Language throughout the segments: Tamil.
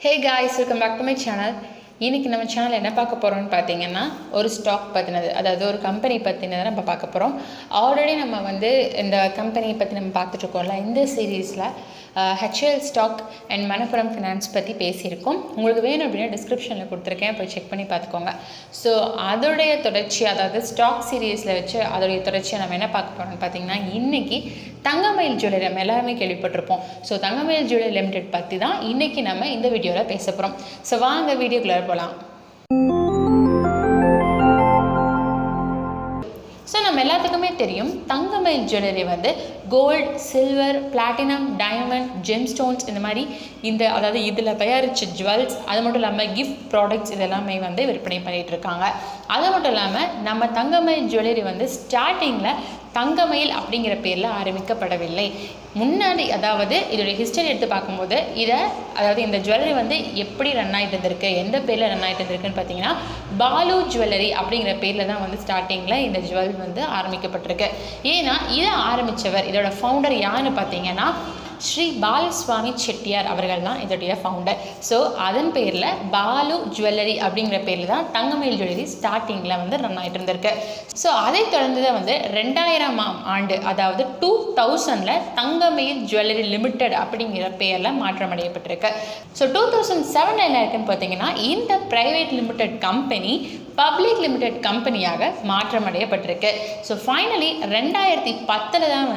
Hey guys, welcome back to my channel. இன்னைக்கு நம்ம சேனல் என்ன பார்க்க போகிறோம்னு பார்த்தீங்கன்னா ஒரு ஸ்டாக் பற்றினது, அதாவது ஒரு கம்பெனி பற்றினதை நம்ம பார்க்க போகிறோம். ஆல்ரெடி நம்ம இந்த கம்பெனியை பற்றி நம்ம பார்த்துட்ருக்கோம்ல, இந்த சீரீஸில் HL stock and Manappuram finance பற்றி பேசியிருக்கோம். உங்களுக்கு வேணும் அப்படின்னா டிஸ்கிரிப்ஷனில் கொடுத்துருக்கேன், போய் செக் பண்ணி பார்த்துக்கோங்க. ஸோ அதோடைய தொடர்ச்சி, அதாவது ஸ்டாக் சீரீஸில் வச்சு அதோடைய தொடர்ச்சியை நம்ம என்ன பார்க்க போகிறோம்னு பார்த்தீங்கன்னா, இன்றைக்கி தங்கமயில் ஜுவல்லரி நம்ம எல்லாருமே கேள்விப்பட்டிருப்போம். ஸோ தங்கமயில் ஜுவல்லரி லிமிடெட் பற்றி தான் இன்றைக்கி நம்ம இந்த வீடியோவில் பேச போகிறோம். ஸோ வாங்க வீடியோக்குள்ளே போகலாம். ஸோ நம்ம எல்லாத்துக்குமே தெரியும், Thangamayil jewellery gold, silver, platinum, diamond, gemstones இந்த மாதிரி அதாவது இதில் தயாரித்த ஜுவல்ஸ், அது மட்டும் இல்லாமல் கிஃப்ட் ப்ராடக்ட்ஸ் இதெல்லாமே விற்பனை பண்ணிகிட்டு இருக்காங்க. அது மட்டும் இல்லாமல் நம்ம தங்கமயில் ஜுவல்லரி ஸ்டார்டிங்கில் தங்கமயில் அப்படிங்கிற பேரில் ஆரம்பிக்கப்படவில்லை. முன்னாடி, அதாவது இதோடைய ஹிஸ்டரி எடுத்து பார்க்கும்போது அதாவது இந்த ஜுவல்லரி எப்படி ரன் ஆகிட்டு இருந்திருக்கு, எந்த பேரில் ரன் ஆகிட்டு இருந்திருக்குன்னு பார்த்தீங்கன்னா, பாலு ஜுவல்லரி அப்படிங்கிற பேரில் தான் ஸ்டார்டிங்கில் இந்த ஜுவல் ஆரம்பிக்கப்பட்டிருக்கு. ஏன்னா இதை ஆரம்பித்தவர், இதோட ஃபவுண்டர் யாருன்னு பார்த்தீங்கன்னா ஸ்ரீ பாலசுவாமி செட்டியார் அவர்கள் தான் இதோடைய ஃபவுண்டர். ஸோ அதன் பேரில் பாலு ஜுவல்லரி அப்படிங்கிற பேரில் தான் தங்கமயில் ஜுவல்லரி ஸ்டார்டிங்கில் ரன் ஆகிட்டு இருந்திருக்கு. ஸோ அதை தொடர்ந்து தான் 2000ஆம் ஆண்டு, அதாவது 2000 தங்கமயில் ஜுவல்லரி லிமிடெட் அப்படிங்கிற பேரில் மாற்றம் அடையப்பட்டிருக்கு. ஸோ 2007 என்ன இருக்குன்னு பார்த்தீங்கன்னா, இந்த private limited company public limited கம்பெனியாக மாற்றம் அடையப்பட்டிருக்கு. ஸோ ஃபைனலி 2010 தான்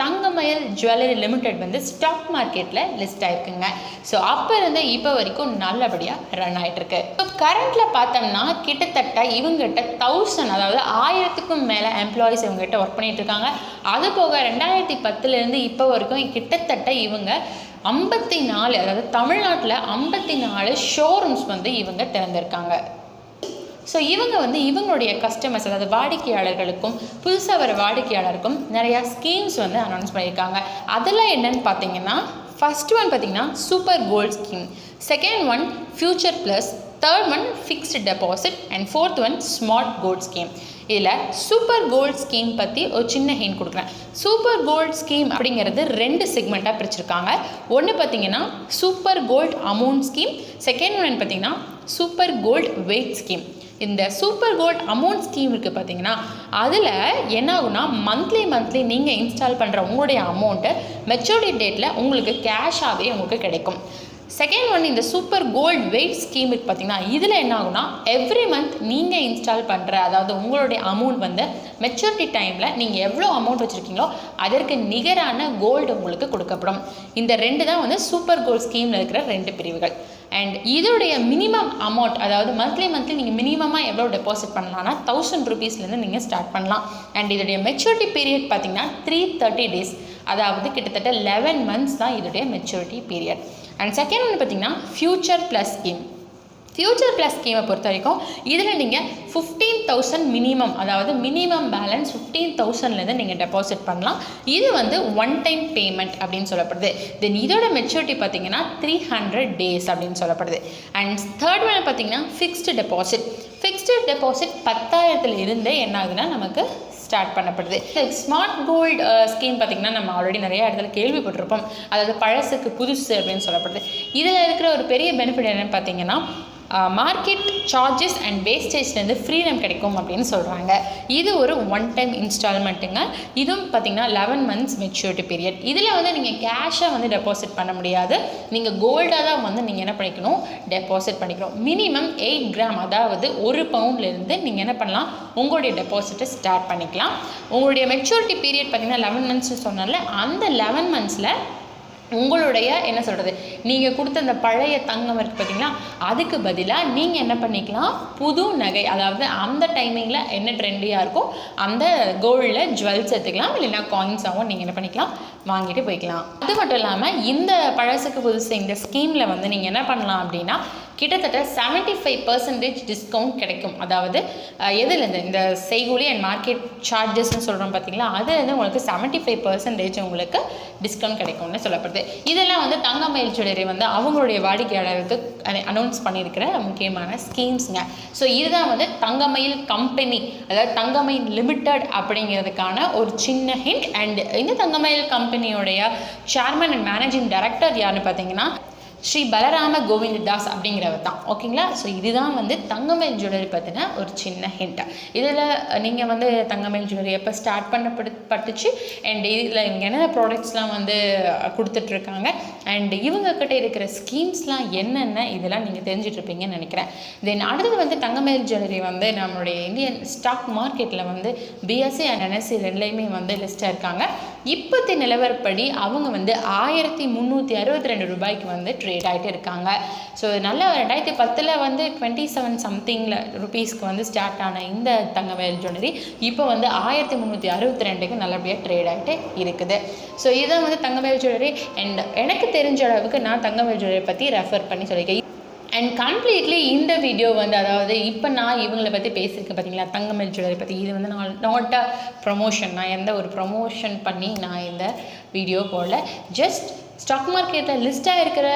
தங்கமயில் ஜுவல்லரி லிமிடெட் ஸ்டாக் மார்க்கெட்டில் லிஸ்ட் ஆகிருக்குங்க. ஸோ அப்போ இருந்து இப்போ வரைக்கும் நல்லபடியாக ரன் ஆகிட்டுருக்கு. ஸோ கரண்ட்டில் பார்த்தோம்னா கிட்டத்தட்ட இவங்ககிட்ட 1000, அதாவது 1000க்கும் மேலே எம்ப்ளாயிஸ் இவங்ககிட்ட ஒர்க் பண்ணிகிட்டு இருக்காங்க. அது போக 2010 இப்போ வரைக்கும் கிட்டத்தட்ட இவங்க 54, அதாவது தமிழ்நாட்டில் 54 ஷோரூம்ஸ் இவங்க திறந்திருக்காங்க. ஸோ இவங்க இவங்களுடைய கஸ்டமர்ஸ், அதாவது வாடிக்கையாளர்களுக்கும் புதுசாக வர வாடிக்கையாளருக்கும் நிறையா ஸ்கீம்ஸ் அனௌன்ஸ் பண்ணியிருக்காங்க. அதெல்லாம் என்னென்னு பார்த்தீங்கன்னா, ஃபர்ஸ்ட் ஒன் பார்த்தீங்கன்னா super gold scheme, second one future plus, third one fixed deposit and fourth one smart gold scheme. இதில் சூப்பர் கோல்ட் ஸ்கீம் பற்றி ஒரு சின்ன ஹிண்ட் கொடுக்குறேன். சூப்பர் கோல்ட் ஸ்கீம் அப்படிங்கிறது 2 செக்மெண்ட்டாக பிரிச்சிருக்காங்க. ஒன்று பார்த்தீங்கன்னா super gold amount scheme, second one பார்த்தீங்கன்னா சூப்பர் கோல்ட் வெயிட் ஸ்கீம். இந்த சூப்பர் கோல்ட் அமௌண்ட் ஸ்கீம் இருக்குது பார்த்தீங்கன்னா, அதில் என்ன ஆகுனா மந்த்லி நீங்கள் இன்ஸ்டால் பண்ணுற உங்களுடைய அமௌண்ட்டு மெச்சூரிட்டி டேட்டில் உங்களுக்கு கேஷாகவே உங்களுக்கு கிடைக்கும். செகண்ட் ஒன் இந்த சூப்பர் கோல்ட் வெயிட் ஸ்கீம் இருக்குது பார்த்தீங்கன்னா, இதில் என்ன ஆகுனா எவ்ரி மந்த் நீங்கள் இன்ஸ்டால் பண்ணுற, அதாவது உங்களுடைய அமௌண்ட் மெச்சூரிட்டி டைமில் நீங்கள் எவ்வளோ அமௌண்ட் வச்சுருக்கீங்களோ அதற்கு நிகரான கோல்டு உங்களுக்கு கொடுக்கப்படும். இந்த 2 தான் சூப்பர் கோல்ட் ஸ்கீமில் இருக்கிற 2 பிரிவுகள். அண்ட் இதோடைய மினிமம் அமௌண்ட், அதாவது மந்த்லி நீங்கள் மினிமமாக எவ்வளோ டெபாசிட் பண்ணலாம்னா 1000 ரூபீஸ்லேருந்து நீங்கள் ஸ்டார்ட் பண்ணலாம். அண்ட் இதோடைய மெச்சூரிட்டி பீரியட் பார்த்திங்கன்னா 330 days, அதாவது கிட்டத்தட்ட 11 months தான் இதோடைய மெச்சூரிட்டி பீரியட். அண்ட் செகண்ட் ஒன்று பார்த்திங்கன்னா future plus scheme. Future plus ஸ்கீமை பொறுத்த வரைக்கும் இதில் நீங்கள் 15,000 மினிமம், அதாவது மினிமம் பேலன்ஸ் 15,000லேருந்து நீங்கள் டெபாசிட் பண்ணலாம். இது ஒன் டைம் பேமெண்ட் அப்படின்னு சொல்லப்படுது. தென் இதோட மெச்சூரிட்டி பார்த்தீங்கன்னா 300 days அப்படின்னு சொல்லப்படுது. அண்ட் தேர்ட் ஒன் பார்த்தீங்கன்னா ஃபிக்ஸ்டு டெபாசிட். ஃபிக்ஸ்டு டெபாசிட் 10,000 இருந்தே என்ன ஆகுதுன்னா நமக்கு ஸ்டார்ட் பண்ணப்படுது. ஸ்மார்ட் கோல்டு ஸ்கீம் பார்த்திங்கன்னா நம்ம ஆல்ரெடி நிறைய இடத்துல கேள்விப்பட்டிருப்போம். அதாவது பழசுக்கு புதுசு அப்படின்னு சொல்லப்படுது. இதில் இருக்கிற ஒரு பெரிய பெனிஃபிட் என்னென்னு பார்த்தீங்கன்னா, மார்க்கெட் சார்ஜஸ் அண்ட் வேஸ்டேஜ்லேருந்து ஃப்ரீடம் கிடைக்கும் அப்படின்னு சொல்கிறாங்க. இது ஒரு ஒன் டைம் இன்ஸ்டால்மெண்ட்டுங்க. இதுவும் பார்த்திங்கன்னா 11 months மெச்சூரிட்டி பீரியட். இதில் நீங்கள் கேஷாக டெபாசிட் பண்ண முடியாது, நீங்கள் கோல்டாக தான் நீங்கள் என்ன பண்ணிக்கணும், டெபாசிட் பண்ணிக்கணும். மினிமம் 8 கிராம், அதாவது 1 பவுண்ட்லேருந்து நீங்கள் என்ன பண்ணலாம், உங்களுடைய டெபாசிட்டை ஸ்டார்ட் பண்ணிக்கலாம். உங்களுடைய மெச்சூரிட்டி பீரியட் பார்த்திங்கன்னா 11 months சொன்னால, அந்த 11 monthsல உங்களுடைய என்ன சொல்கிறது, நீங்கள் கொடுத்த அந்த பழைய தங்கம் இருக்குது பார்த்தீங்களா, அதுக்கு பதிலாக நீங்கள் என்ன பண்ணிக்கலாம், புது நகை, அதாவது அந்த டைமிங்கில் என்ன ட்ரெண்டியாக இருக்கோ அந்த கோல்டில் ஜுவல்ஸ் எடுத்துக்கலாம், இல்லைன்னா காயின்ஸாகவும் நீங்கள் என்ன பண்ணிக்கலாம், வாங்கிட்டு போய்க்கலாம். அது மட்டும் இல்லாமல் இந்த பழசுக்கு புதுசு இந்த ஸ்கீமில் நீங்கள் என்ன பண்ணலாம் அப்படின்னா, கிட்டத்தட்ட 75% டிஸ்கவுண்ட் கிடைக்கும். அதாவது எதுலேருந்து, இந்த செய்கூலி அண்ட் மார்க்கெட் சார்ஜஸ்ன்னு சொல்கிறோம் பார்த்தீங்களா, அதுலேருந்து உங்களுக்கு 75% உங்களுக்கு டிஸ்கவுண்ட் கிடைக்கும்னு சொல்லப்படுது. இதெல்லாம் தங்கமயில் ஜுவல்லரி அவங்களுடைய வாடிக்கையாளருக்கு அனௌன்ஸ் பண்ணியிருக்கிற முக்கியமான ஸ்கீம்ஸுங்க. ஸோ இதுதான் தங்கமயில் கம்பெனி, அதாவது தங்கமயில் லிமிடெட் அப்படிங்கிறதுக்கான ஒரு சின்ன ஹிண்ட். அண்ட் இந்த தங்கமயில் கம்பெனியோடைய சேர்மன் அண்ட் மேனேஜிங் டைரக்டர் யாருன்னு பார்த்தீங்கன்னா ஸ்ரீ பலராம கோவிந்ததாஸ் அப்படிங்கிறவர் தான். ஓகேங்களா? ஸோ இதுதான் வந்து தங்கமயில் ஜுவல்லரி பற்றின ஒரு சின்ன ஹிண்ட். இதில் நீங்கள் வந்து தங்கமயில் ஜுவல்லரி எப்போ ஸ்டார்ட் பண்ணப்பட்டுச்சு அண்ட் இதில் இவங்க என்னென்ன ப்ராடக்ட்ஸ்லாம் வந்து கொடுத்துட்ருக்காங்க அண்ட் இவங்கக்கிட்ட இருக்கிற ஸ்கீம்ஸ்லாம் என்னென்ன இதெல்லாம் நீங்கள் தெரிஞ்சிட்ருப்பீங்கன்னு நினைக்கிறேன். தென் அடுத்தது வந்து தங்கமயில் ஜுவல்லரி வந்து நம்மளுடைய இந்தியன் ஸ்டாக் மார்க்கெட்டில் வந்து பிஎஸ்சி அண்ட் என்எஸ்சி ரெண்டுலேயுமே வந்து லிஸ்ட்டாக இருக்காங்க. இப்போத்தி நிலவரப்படி அவங்க வந்து 1362 ரூபாய்க்கு வந்து ட்ரேட் ஆகிட்டு இருக்காங்க. ஸோ நல்ல 2010 வந்து 27 சம்திங்கில் ருபீஸ்க்கு வந்து ஸ்டார்ட் ஆன இந்த தங்கமயில் ஜுவல்லரி இப்போ வந்து 1362க்கு நல்லபடியாக ட்ரேட் ஆகிட்டு இருக்குது. ஸோ இதை வந்து தங்கமயில் ஜுவல்லரி அண்ட் எனக்கு தெரிஞ்ச அளவுக்கு நான் தங்கமயில் ஜுவல்லரி பற்றி ரெஃபர் பண்ணி சொல்லியிருக்கேன். அண்ட் கம்ப்ளீட்லி இந்த வீடியோ வந்து அதாவது இப்போ நான் இவங்களை பற்றி பேசியிருக்கேன் பார்த்தீங்களா, தங்கமயில் ஜுவல்லரி பற்றி. இது வந்து நாட் அ ப்ரொமோஷன், நான் எந்த ஒரு ப்ரொமோஷன் பண்ணி நான் இந்த வீடியோ போடல. ஜஸ்ட் ஸ்டாக் மார்க்கெட்டில் லிஸ்ட்டாக இருக்கிற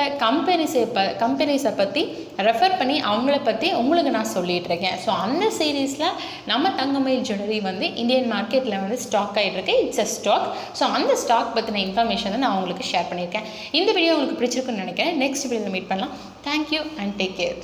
கம்பெனிஸை பற்றி ரெஃபர் பண்ணி அவங்கள பற்றி உங்களுக்கு நான் சொல்லிகிட்ருக்கேன். ஸோ அந்த சீரீஸில் நம்ம தங்கமயில் ஜுவல்லரி வந்து இந்தியன் மார்க்கெட்டில் வந்து ஸ்டாக் ஆகிட்ருக்கு. It's a stock. ஸோ அந்த ஸ்டாக் பற்றின இன்ஃபர்மேஷன் தான் நான் உங்களுக்கு ஷேர் பண்ணியிருக்கேன். இந்த வீடியோ உங்களுக்கு பிடிச்சிருக்குன்னு நினைக்கிறேன். நெக்ஸ்ட் வீடியோவில் மீட் பண்ணலாம். Thank you and take care.